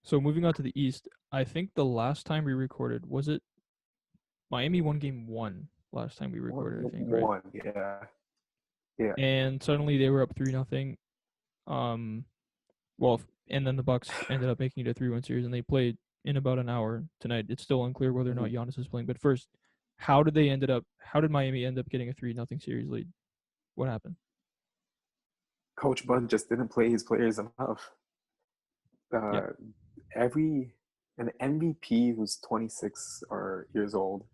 So moving on to the East, I think the last time we recorded, was it Miami won game 1 last time we recorded, I think, right? One, yeah, yeah. And suddenly they were up 3-0. Um well, and then the Bucks ended up making it a 3-1 series, and they played in about an hour tonight. It's still unclear whether or not Mhm. Giannis is playing. But first, how did Miami end up getting a 3-0 series lead? What happened? Coach Bud just didn't play his players enough. Yeah. Uh, every an MVP who's 26 or years old,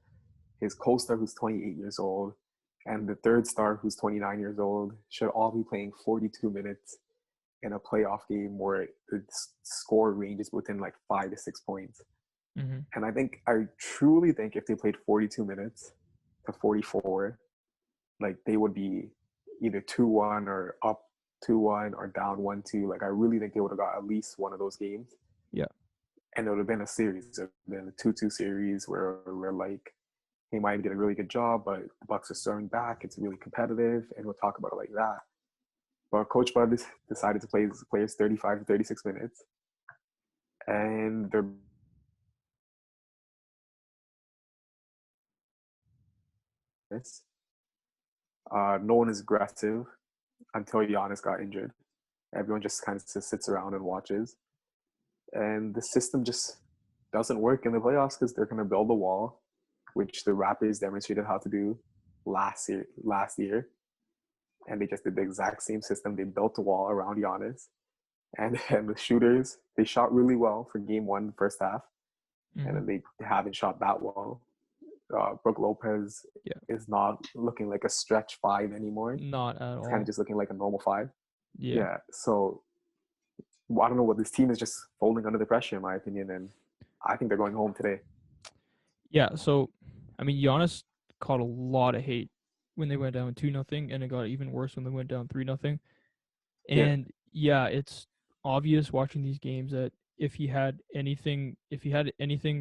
his co-star who's 28 years old, and the third star who's 29 years old should all be playing 42 minutes in a playoff game where the score ranges within like 5 to 6 points. Mhm. And I truly think if they played 42 minutes to 44, like they would be either 2-1 or up 2-1 or down 1-2. Like I really think they would have got at least one of those games. Yeah. And it would have been a series. It would have been a 2-2 series where we're like, he might did a really good job, but the Bucks are starting back. It's really competitive, and we'll talk about it like that. But Coach Bud decided to play his players 35 to 36 minutes, and they're no one is aggressive until Giannis got injured. Everyone just kind of just sits around and watches, and the system just doesn't work in the playoffs because they're going to build a wall, which the Raptors demonstrated how to do last year, and they just did the exact same system. They built a wall around Giannis, and then the shooters, they shot really well for game one, first half, and Mhm. then they haven't shot that well. Brooke Lopez Yeah. is not looking like a stretch five anymore. Not at It's kind of all. just looking like a normal five. Yeah. Yeah. So I don't know what this team is just folding under the pressure, in my opinion, and I think they're going home today. Yeah. So, I mean, Giannis caught a lot of hate when they went down 2-0, and it got even worse when they went down 3-0. Yeah. And yeah, it's obvious watching these games that if he had anything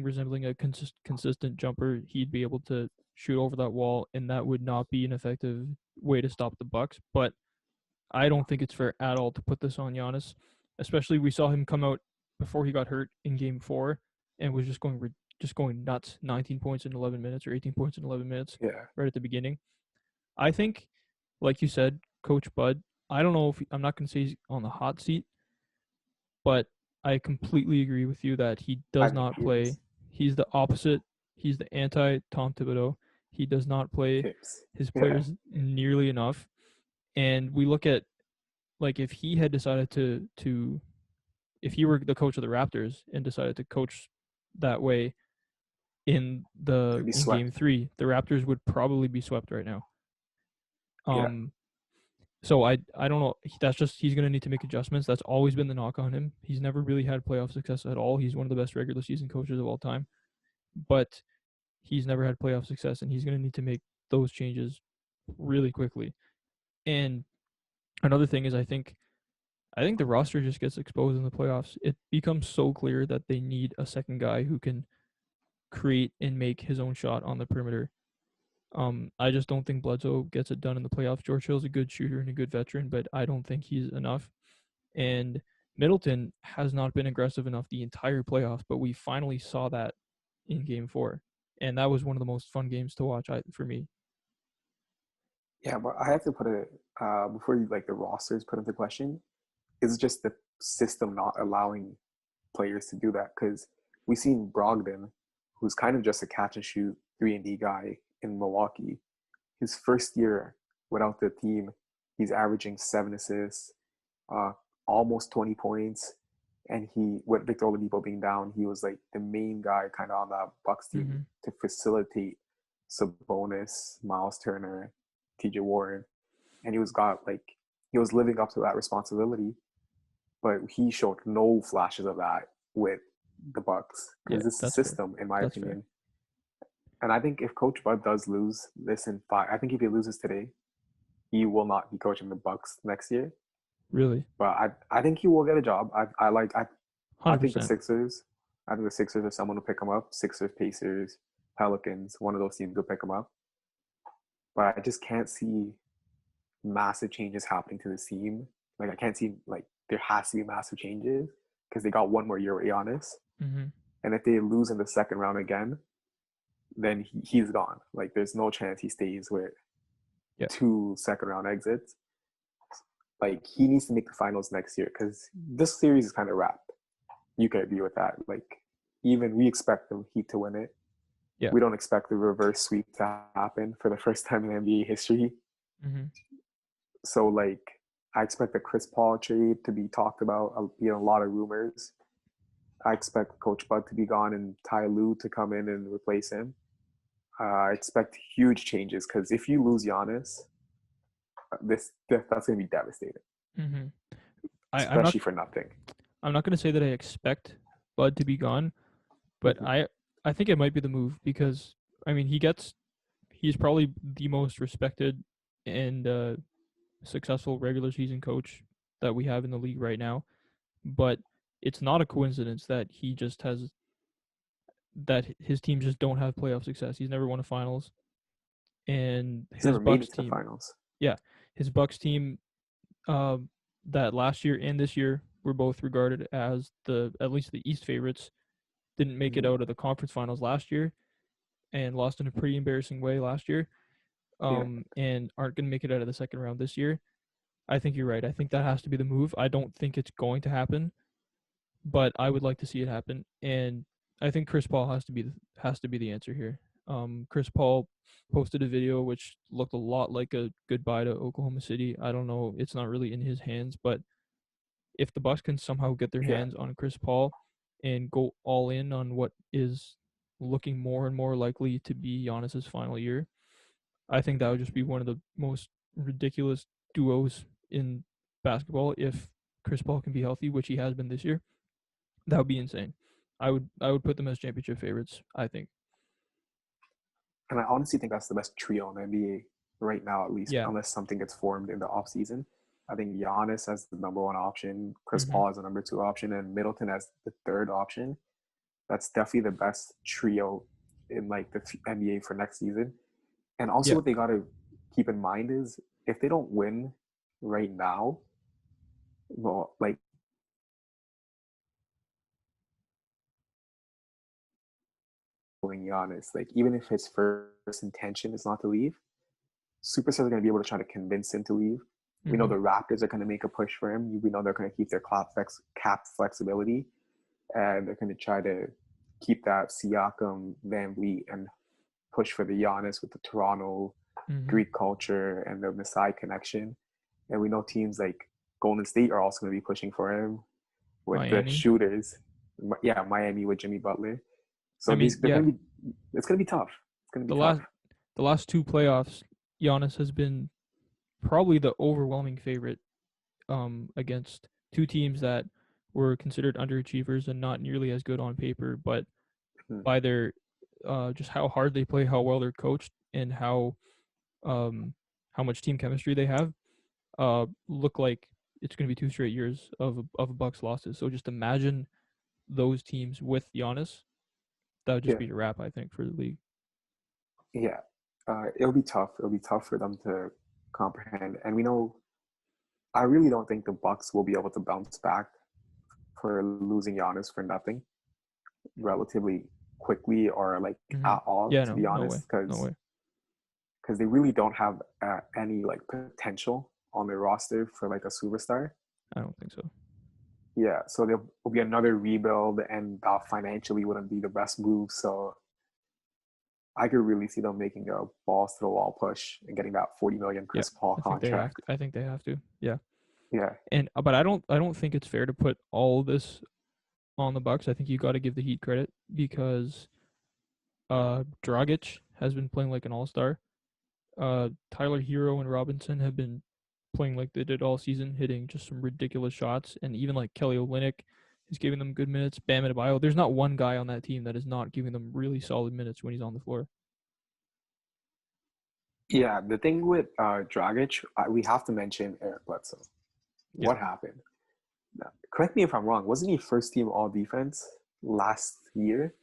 resembling a consistent jumper, he'd be able to shoot over that wall, and that would not be an effective way to stop the Bucks. But I don't think it's fair at all to put this on Giannis. Especially, we saw him come out before he got hurt in Game 4 and was just going nuts. 19 points in 11 minutes or 18 points in 11 minutes Yeah. right at the beginning. I think, like you said, Coach Bud. I don't know if I'm not going to say he's on the hot seat, but I completely agree with you that he I does think not he play. is. He's the opposite. He's the anti Tom Thibodeau. He does not play Tips. his Yeah. players nearly enough. And we look at, like, if he had decided to if he were the coach of the Raptors and decided to coach that way Could be in game swept. 3, the Raptors would probably be swept right now. Yeah. Um so I don't know, that's just, he's going to need to make adjustments. That's always been the knock on him. He's never really had playoff success at all. He's one of the best regular season coaches of all time, but he's never had playoff success, and he's going to need to make those changes really quickly. And another thing is, I think the roster just gets exposed in the playoffs. It becomes so clear that they need a second guy who can create and make his own shot on the perimeter. I just don't think Bledsoe gets it done in the playoffs. George Hill's a good shooter and a good veteran, but I don't think he's enough. And Middleton has not been aggressive enough the entire playoffs, but we finally saw that in Game 4, and that was one of the most fun games to watch for me. Yeah, but I have to put it before you like the rosters put into question. It's just the system not allowing players to do that because we've seen Brogdon, who's kind of just a catch and shoot 3-and-D guy in Milwaukee. His first year without the team, he's averaging 7 assists, uh, almost 20 points, and he with Victor Oladipo being down, he was like the main guy kind of on that Bucks team Mm-hmm. to facilitate Sabonis, Miles Turner, T.J. Warren, and he was living up to that responsibility, but he showed no flashes of that with the Bucks Yeah, because this that's fair. system, in my That's fair. opinion, and I think if Coach Bud does lose this in 5, I think if he loses today, he will not be coaching the Bucks next year. Really, But I think he will get a job. I think the 100%. Sixers. I think the Sixers are someone to pick him up. Sixers, Pacers, Pelicans. One of those teams will pick him up. But I just can't see massive changes happening to the team. Like I can't see like there has to be massive changes because they got one more year with Giannis. Mm-hmm. And if they lose in the second round again, then he's gone. Like there's no chance he stays with Yeah. 2 second round exits. Like he needs to make the finals next year because this series is kind of wrapped. You can agree with that. Like even we expect the Heat to win it. Yeah. We don't expect the reverse sweep to happen for the first time in NBA history. Mm-hmm. So like I expect the Chris Paul trade to be talked about. Be a lot of rumors. I expect Coach Bud to be gone and Ty Lue to come in and replace him. I expect huge changes because if you lose Giannis, that's going to be devastating, Mm-hmm. I'm not especially for nothing. gonna say that I expect Bud to be gone, but Mm-hmm. I think it might be the move because I mean he's probably the most respected and successful regular season coach that we have in the league right now. But it's not a coincidence that his teams just don't have playoff success. He's never won a finals, and He's his never made Bucks it to the team, finals. yeah, his Bucks team, that last year and this year were both regarded as at least the East favorites. Didn't make it Mm-hmm. out of the conference finals last year and lost in a pretty embarrassing way last year. Yeah, And aren't going to make it out of the second round this year. I think you're right. I think that has to be the move. I don't think it's going to happen, but I would like to see it happen. And I think Chris Paul has to be the answer here. Chris Paul posted a video which looked a lot like a goodbye to Oklahoma City. I don't know, it's not really in his hands, but if the Bucks can somehow get their yeah. hands on Chris Paul and go all in on what is looking more and more likely to be Giannis's final year, I think that would just be one of the most ridiculous duos in basketball if Chris Paul can be healthy, which he has been this year. That would be insane. I would put them as championship favorites, I think. And I honestly think that's the best trio in the NBA right now, at least, Yeah. unless something gets formed in the offseason. I think Giannis as the number one option, Chris Mhm. Paul as the number two option, and Middleton as the third option. That's definitely the best trio in like the NBA for next season. And also, Yeah. what they got to keep in mind is if they don't win right now, well, like Giannis, like even if his first intention is not to leave, superstars are going to be able to try to convince him to leave. We know Mhm. the Raptors are going to make a push for him. We know they're going to keep their cap flexibility, and they're going to try to keep that Siakam, Van Vliet, and push for the Giannis with the Toronto Mhm. Greek culture and the Masai connection. And we know teams like Golden State are also going to be pushing for him with the Miami. shooters. Yeah, Miami with Jimmy Butler. I So mean, they're yeah. going to be. It's going to be tough. It's going to The be tough. last the last two playoffs, Giannis has been probably the overwhelming favorite against two teams that were considered underachievers and not nearly as good on paper, but Hmm. by their just how hard they play, how well they're coached, and um how much team chemistry they have, look like it's going to be 2 straight years of Bucks losses. So just imagine those teams with Giannis. That would just Yeah, be a wrap, I think, for the league. yeah. It'll be tough. It'll be tough for them to comprehend. And we know. I really don't think the Bucks will be able to bounce back for losing Giannis for nothing relatively quickly or like Mm-hmm. at all, Yeah, to no, be no way, honest, no because way. they really don't have any like potential on their roster for like a superstar. I don't think so. Yeah, so there will be another rebuild, and financially wouldn't be the best move. So I could really see them making a balls to the wall push and getting that 40 million Yeah, Chris Paul I think they have contract. to. I think they have to. Yeah, Yeah, and but I don't think it's fair to put all this on the Bucks. I think you got to give the Heat credit because Dragic has been playing like an all-star. Tyler Hero and Robinson have been playing like they did all season, hitting just some ridiculous shots, and even like Kelly Olynyk is giving them good minutes. Bam Adebayo. There's not one guy on that team that is not giving them really solid minutes when he's on the floor. yeah. The thing with Dragic, we have to mention Eric Bledsoe. Yeah, What happened? Now, correct me if I'm wrong. Wasn't he first team All Defense last year?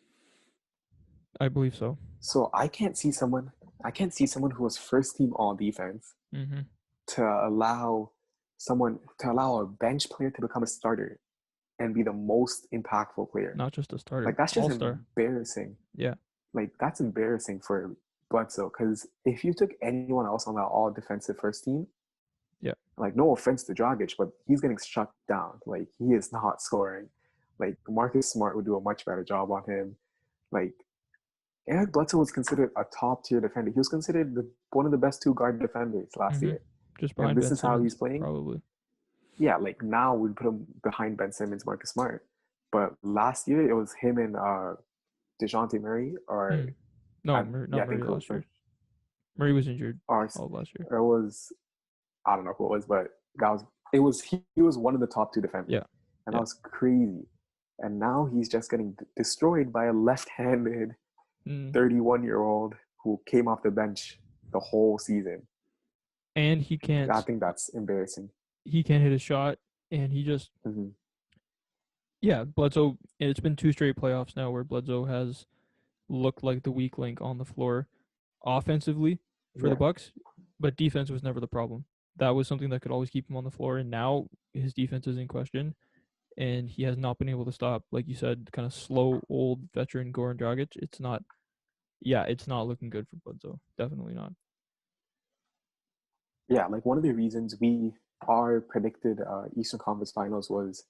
I believe so. So I can't see someone. I can't see someone who was first team All Defense Mm-hmm. to allow a bench player to become a starter. and be the most impactful player. Not just a starter, Like that's just all-star. embarrassing. Yeah, Like that's embarrassing for Bledsoe because if you took anyone else on that all defensive first team, yeah. like no offense to Dragic, but he's getting shut down. Like he is not scoring. Like Marcus Smart would do a much better job on him. Like Eric Bledsoe was considered a top tier defender. He was considered one of the best two guard defenders last Mhm. year. Just And behind this Ben is how he's Simmons, playing. probably. Yeah, like now we put him behind Ben Simmons, Marcus Smart. But last year it was him and DeJounte Murray, or No, yeah, not I think Murray last year. Murray was injured or all last year. it was I don't know who it was, but he was one of the top two defenders, Yeah, and that yeah. was crazy. And now he's just getting destroyed by a left-handed Mm. 31-year-old who came off the bench the whole season. And I think that's embarrassing. he can't hit a shot, and he just Mm-hmm. yeah, Bledsoe. It's been 2 straight playoffs now where Bledsoe has looked like the weak link on the floor offensively for the Yeah, Bucks, but defense was never the problem. That was something that could always keep him on the floor, and now his defense is in question, and he has not been able to stop, like you said, kind of slow old veteran Goran Dragic. It's not, yeah, it's not looking good for Bledsoe. Definitely not. yeah. Like one of the reasons we our predicted Eastern Conference Finals was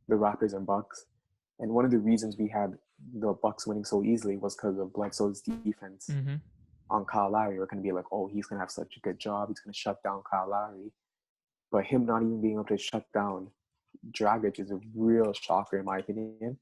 the Raptors and Bucks, and one of the reasons we had the Bucks winning so easily was because of Bledsoe's defense Mm-hmm. on Kyle Lowry. We're going to be like, oh, he's going to have such a good job. He's going to shut down Kyle Lowry. But him not even being able to shut down Dragic is a real shocker, in my opinion.